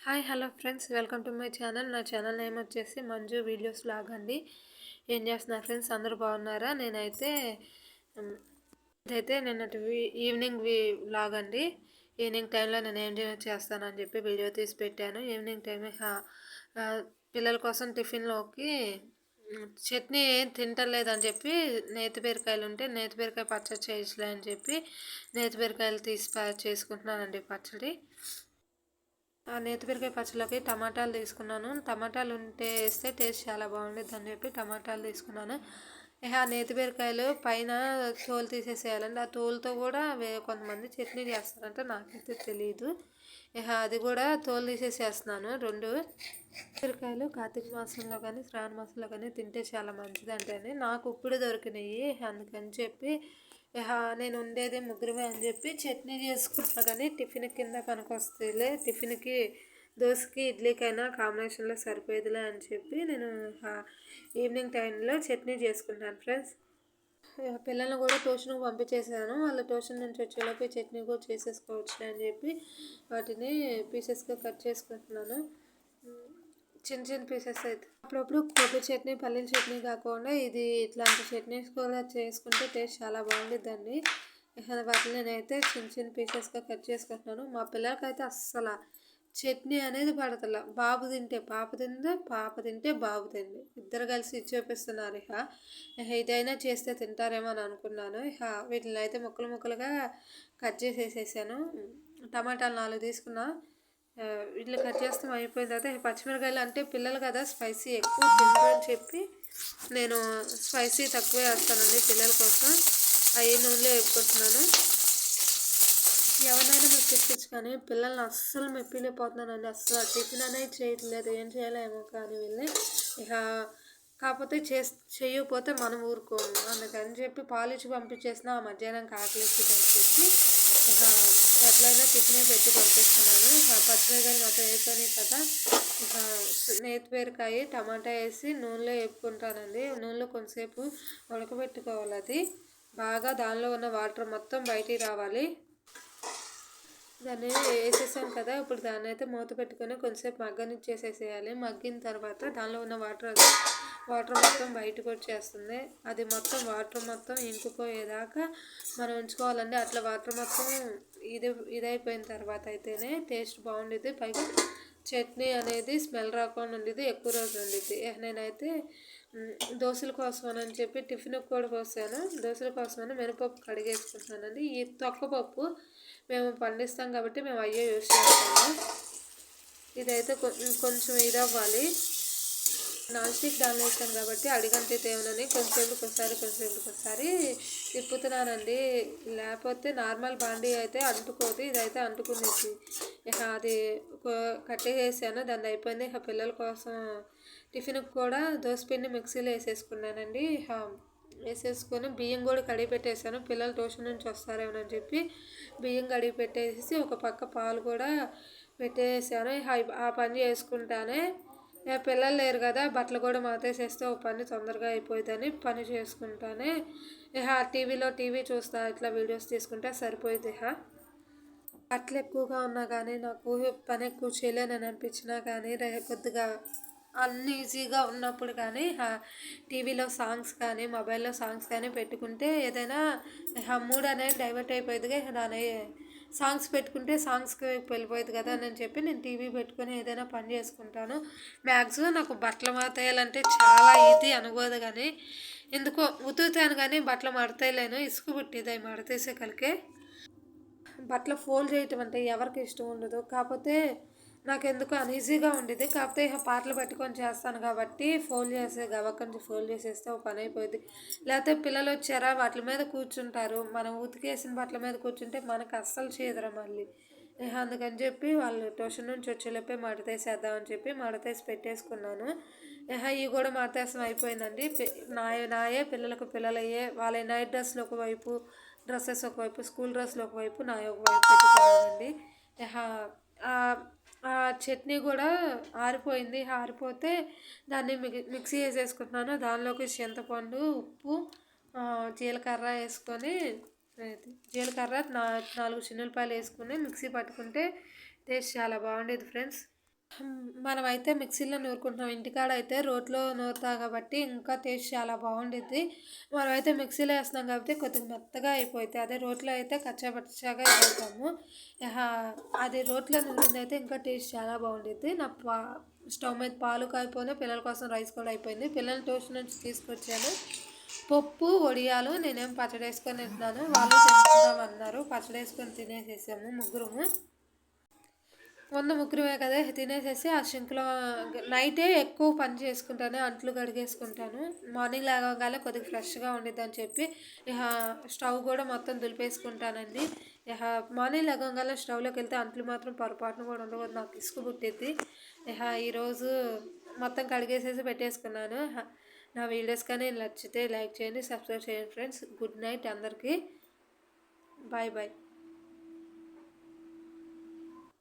Hi hello friends, welcome to my channel. నా channel name వచ్చేసి Manju videos log అండి. ఏం చేస్తున్నారు ఫ్రెండ్స్, అందరూ బాగున్నారా? ఇదైతే నిన్నటి ఈవినింగ్ వ్లాగ్ అండి. ఈవినింగ్ టైంలో నేను ఏం చేస్తానని చెప్పి వీడియో తీసి పెట్టాను. ఈవినింగ్ టైం పిల్లల కోసం టిఫిన్లోకి చట్నీ ఏం తింటలేదని చెప్పి నేతి బీరకాయలు ఉంటే నేతి బీరకాయ పచ్చడి చేయొచ్చులే అని చెప్పి నేతి బీరకాయలు తీసి చేసుకుంటున్నానండి పచ్చడి. ఆ నేతి బీరకాయ పచ్చడిలోకి టమాటాలు తీసుకున్నాను. టమాటాలు ఉంటే వేస్తే టేస్ట్ చాలా బాగుంటుంది అని చెప్పి టమాటాలు తీసుకున్నాను. ఆ నేతి బీరకాయలు పైన తోలు తీసేసేయాలండి. ఆ తోలుతో కూడా కొంతమంది చట్నీ చేస్తారంట, నాకైతే తెలియదు. అది కూడా తోలు తీసేసేస్తున్నాను. 2 బీరకాయలు కార్తీక మాసంలో కానీ శ్రావణ మాసంలో కానీ తింటే చాలా మంచిది అంటేనే నాకు ఇప్పుడు దొరికినాయి. అందుకని చెప్పి నేను ఉండేది ముగ్గురమే అని చెప్పి చట్నీ చేసుకుంటున్నా. కానీ టిఫిన్ కింద పనికొస్తేలే, టిఫిన్కి దోశకి ఇడ్లీకైనా కాంబినేషన్లో సరిపోయేదిలే అని చెప్పి నేను ఈవినింగ్ టైంలో చట్నీ చేసుకుంటాను ఫ్రెండ్స్. పిల్లల్ని కూడా ట్యూషన్కి పంపించేసాను. వాళ్ళు ట్యూషన్ నుంచి వచ్చేలోపు చట్నీ కూడా చేసేసుకోవచ్చు అని చెప్పి వాటిని పీసెస్గా కట్ చేసుకుంటున్నాను. చిన్న చిన్న పీసెస్ అయితే అప్పుడప్పుడు కొబ్బరి చట్నీ, పల్లీల చట్నీ కాకుండా ఇది ఇట్లాంటి చట్నీస్ కూడా చేసుకుంటే టేస్ట్ చాలా బాగుంటుందండి. వాటిని నేనైతే చిన్న చిన్న పీసెస్గా కట్ చేసుకుంటున్నాను. మా పిల్లలకైతే అస్సలు చట్నీ అనేది పడతల. బాబు తింటే పాప తింది, పాప తింటే బాబు తింది, ఇద్దరు కలిసి చూపిస్తున్నారు. ఇదైనా చేస్తే తింటారేమో అని అనుకున్నాను. వీటిని అయితే ముక్కలు ముక్కలుగా కట్ చేసేసేసాను. టమాటాలు 4 తీసుకున్నా. వీటిని కట్ చేస్తాం అయిపోయిన తర్వాత పచ్చిమిరకాయలు అంటే పిల్లలు కదా స్పైసీ ఎక్కువ తింటారని చెప్పి నేను స్పైసీ తక్కువే వేస్తానండి పిల్లల కోసం. అవి నూనెలో వేపుకుంటున్నాను. ఎవరినైనా మెప్పించచ్చు కానీ పిల్లల్ని అస్సలు మెప్పిలేకపోతున్నానండి. అస్సలు టిఫిన్ అనేది చేయట్లేదు. ఏం చేయలేమో కానీ వీళ్ళని కాకపోతే చేయకపోతే మనం ఊరుకోము. అందుకని చెప్పి పాలిచ్చి పంపించేసిన ఆ మధ్యాహ్నం ఆకలిస్తుందని చెప్పి ఎట్లయినా టిఫినే పెట్టి పంపిస్తున్నాను. పచ్చిమిరకాయలు మొత్తం వేసుకొని కదా నేతి బీరకాయ టమాటా వేసి నూనెలో వేపుకుంటానండి. నూనెలో కొంతసేపు ఉడకబెట్టుకోవాలి. అది బాగా దానిలో ఉన్న వాటర్ మొత్తం బయటికి రావాలి. దాన్ని వేసేసాం కదా, ఇప్పుడు దాన్ని అయితే మూత పెట్టుకొని కొంచెంసేపు మగ్గనిచ్చేసేసేయాలి. మగ్గిన తర్వాత దానిలో ఉన్న వాటర్ మొత్తం బయటకు వచ్చేస్తుంది. అది మొత్తం వాటర్ మొత్తం ఇంకిపోయేదాకా మనం ఉంచుకోవాలండి. అట్లా వాటర్ మొత్తం ఇదైపోయిన తర్వాత అయితేనే టేస్ట్ బాగుండేది. పైగా చట్నీ అనేది స్మెల్ రాకుండా ఉండేది, ఎక్కువ రోజులు ఉండేది. నేనైతే దోశల కోసం అని చెప్పి టిఫిన్కి కూడా పోసాను. దోశల కోసమని మినపప్పు కడిగేసుకుంటున్నానండి. ఈ తొక్కపప్పు మేము పండిస్తాం కాబట్టి మేము అయ్యే యూజ్ చేస్తాము. ఇదైతే కొంచెం ఇదవ్వాలి. నాన్ స్టిక్ దానిలో వేసాను కాబట్టి అడిగంటే తేవనని కొంచెంసేపుకి ఒకసారి తిప్పుతున్నానండి. లేకపోతే నార్మల్ బాండీ అయితే అంటుకోదు, ఇదైతే అంటుకునేది. అది కట్టేసాను, దాన్ని అయిపోయింది. పిల్లల కోసం టిఫిన్కి కూడా దోసపిండి మిక్సీలో వేసేసుకున్నానండి. వేసేసుకొని బియ్యం కూడా కడిగి పెట్టేసాను. పిల్లలు ట్యూషన్ నుంచి వస్తారేమోనని చెప్పి బియ్యం కడిగి పెట్టేసి ఒక పక్క పాలు కూడా పెట్టేసాను. ఆ పని చేసుకుంటానే పిల్లలు లేరు కదా, బట్టలు కూడా మాతేసేస్తే ఒక పని తొందరగా అయిపోయిందని పని చేసుకుంటానే టీవీ చూస్తా ఇట్లా వీడియోస్ తీసుకుంటే సరిపోయింది. బట్టలు ఎక్కువగా ఉన్నా కానీ నాకు పని ఎక్కువ చేయలేనని అనిపించినా కానీ కొద్దిగా అన్ఈజీగా ఉన్నప్పుడు కానీ టీవీలో సాంగ్స్ కానీ మొబైల్లో సాంగ్స్ కానీ పెట్టుకుంటే ఏదైనా మూడ్ అనేది డైవర్ట్ అయిపోయిందిగా. దాని సాంగ్స్ పెట్టుకుంటే సాంగ్స్కి వెళ్ళిపోయింది కదా అని చెప్పి నేను టీవీ పెట్టుకొని ఏదైనా పని చేసుకుంటాను. మ్యాక్సిమం నాకు బట్టలు మడతేయాలంటే చాలా ఇది అనుకోదు, కానీ ఎందుకో ఉతుకుతాను కానీ బట్టలు మడతేయలేను. ఇసుక పుట్టిది అవి మడతేసే కలికే. బట్టలు ఫోల్డ్ చేయటం అంటే ఎవరికి ఇష్టం ఉండదు, కాకపోతే నాకు ఎందుకు అన్ఈజీగా ఉండేది. కాకపోతే పాటలు పెట్టుకొని చేస్తాను కాబట్టి ఫోల్డ్ చేసే గవక్కడి ఫోల్డ్ చేసేస్తే ఒక పని అయిపోయింది. లేకపోతే పిల్లలు వచ్చారా వాటి మీద కూర్చుంటారు, మనం ఉతికేసిన బట్టల మీద కూర్చుంటే మనకు అస్సలు చేయదురా మళ్ళీ. అందుకని చెప్పి వాళ్ళు ట్యూషన్ నుంచి వచ్చేలోపే మడతేసేద్దామని చెప్పి మడతేసి పెట్టేసుకున్నాను. ఇవి కూడా మడతేసం అయిపోయిందండి. నాయే పిల్లలకు పిల్లలయ్యే వాళ్ళ నైట్ డ్రెస్లు ఒకవైపు, డ్రెస్సెస్ ఒకవైపు, స్కూల్ డ్రెస్లు ఒకవైపు, నా ఒకవైపు పెట్టుకున్నానండి. ఆ చట్నీ కూడా ఆరిపోయింది. ఆరిపోతే దాన్ని మిక్సీ వేసేసుకుంటున్నాను. దానిలోకి చింతపండు, ఉప్పు, జీలకర్ర వేసుకొని జీలకర్ర 4 చిన్నులపాయలు వేసుకొని మిక్సీ పట్టుకుంటే టేస్ట్ చాలా బాగుండేది ఫ్రెండ్స్. మనమైతే మిక్సీలో నూరుకుంటున్నాం. ఇంటికాడ అయితే రోట్లో నూరుతాం కాబట్టి ఇంకా టేస్ట్ చాలా బాగుండిద్ది. మనమైతే మిక్సీలో వేస్తున్నాం కాబట్టి కొద్దిగా మెత్తగా అయిపోద్ది. అదే రోట్లో అయితే కచ్చా పచ్చాగా వేస్తాము. అది రోట్లో నూరిందైతే ఇంకా టేస్ట్ చాలా బాగుండిద్ది. స్టవ్ మీద పాలు కాయిపోయినా పిల్లల కోసం రైస్ కూడా అయిపోయింది. పిల్లలు ట్యూషన్ నుంచి తీసుకొచ్చాను. పప్పు వడియాలు నేనేం పచ్చడి వేసుకొని తింటున్నాను. వాళ్ళు తింటున్నామన్నారు. పచ్చడి వేసుకొని తినేసేసాము ముగ్గురము. ముగ్గురమే కదా తినేసేసి ఆ సింక్లో నైటే ఎక్కువ పని చేసుకుంటాను. అంట్లు కడిగేసుకుంటాను. మార్నింగ్ లేవగానే కొద్దిగా ఫ్రెష్గా ఉండిద్దని చెప్పి స్టవ్ కూడా మొత్తం దులిపేసుకుంటానండి. మార్నింగ్ లేవగానే స్టవ్లోకి వెళ్తే అంట్లు మాత్రం పొరపాటును కూడా ఉండకూడదు. నాకు ఇసుకు పుట్టిద్ది. ఈరోజు మొత్తం కడిగేసేసి పెట్టేసుకున్నాను. నా వీడియోస్ కానీ నచ్చితే లైక్ చేయండి, సబ్స్క్రైబ్ చేయండి ఫ్రెండ్స్. గుడ్ నైట్ అందరికీ. Bye bye.